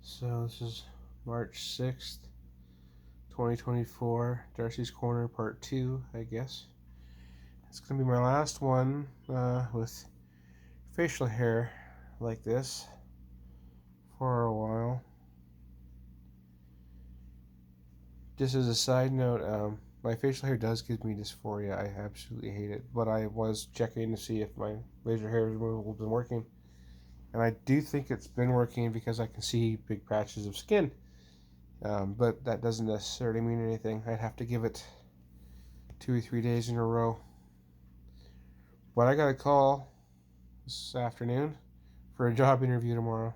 So this is March 6th, 2024, Darcy's Corner Part 2, I guess. It's going to be my last one with facial hair like this for a while. Just as a side note, my facial hair does give me dysphoria. I absolutely hate it. But I was checking to see if my laser hair removal has been working. And I do think it's been working because I can see big patches of skin. But that doesn't necessarily mean anything. I'd have to give it 2 or 3 days in a row. But I got a call this afternoon for a job interview tomorrow.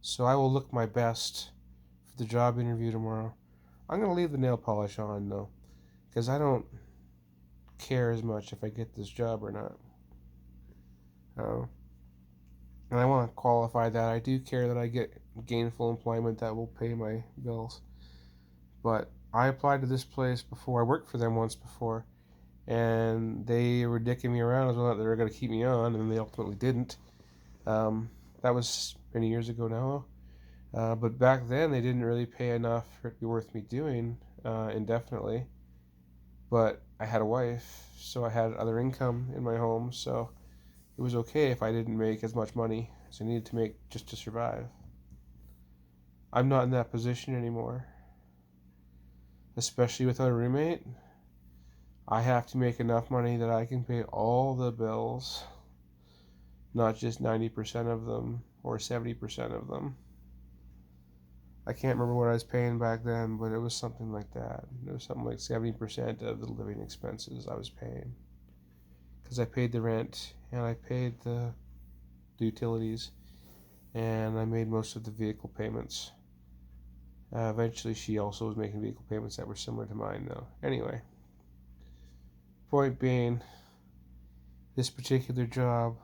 So I will look my best for the job interview tomorrow. I'm going to leave the nail polish on though, because I don't care as much if I get this job or not. And I want to qualify that I do care that I get gainful employment that will pay my bills. But I applied to this place before. I worked for them once before, and they were dicking me around as well that they were going to keep me on, and they ultimately didn't. That was many years ago now. But back then, they didn't really pay enough for it to be worth me doing indefinitely. But I had a wife, so I had other income in my home, so it was okay if I didn't make as much money as I needed to make just to survive. I'm not in that position anymore. Especially without a roommate, I have to make enough money that I can pay all the bills, not just 90% of them or 70% of them. I can't remember what I was paying back then, but it was something like that. It was something like 70% of the living expenses I was paying. Because I paid the rent, and I paid the utilities, and I made most of the vehicle payments. Eventually, she also was making vehicle payments that were similar to mine, though. Anyway, point being, this particular job,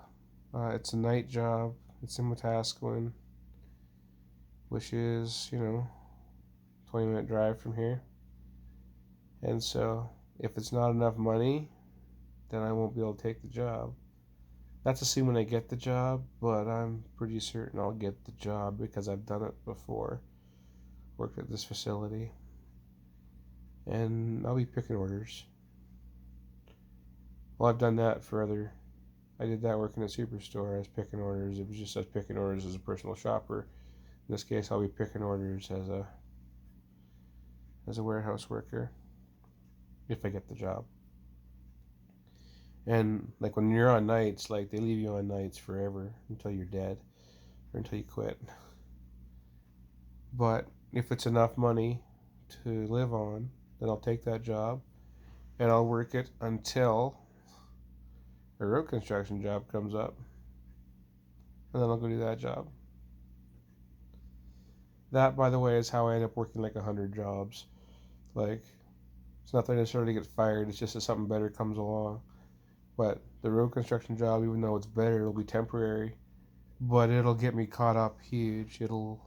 it's a night job. It's in Wetaskiwin, which is, 20-minute drive from here. And so, if it's not enough money, then I won't be able to take the job. That's assuming I get the job, but I'm pretty certain I'll get the job because I've done it before. Worked at this facility. And I'll be picking orders. Well, I've done that for I did that working at Superstore. I was picking orders. It was just I was picking orders as a personal shopper. In this case, I'll be picking orders as a warehouse worker if I get the job. And like when you're on nights, like they leave you on nights forever until you're dead or until you quit. But if it's enough money to live on, then I'll take that job and I'll work it until a road construction job comes up, and then I'll go do that job. That, by the way, is how I end up working like 100 jobs. Like, it's not that I necessarily get fired, it's just that something better comes along. But the road construction job, even though it's better, it'll be temporary, but it'll get me caught up huge. It'll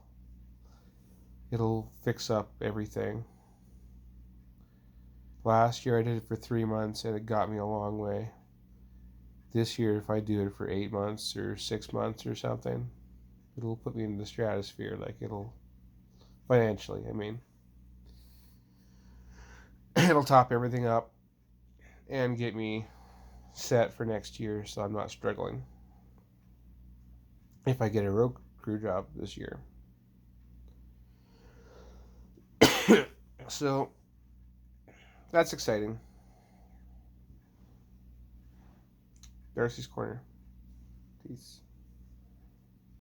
fix up everything. Last year I did it for 3 months and it got me a long way. This year, if I do it for 8 months or 6 months or something, it'll put me in the stratosphere. Like, it'll, financially, I mean, it'll top everything up and get me set for next year so I'm not struggling if I get a road crew job this year. So, that's exciting. Darcy's Corner. Peace.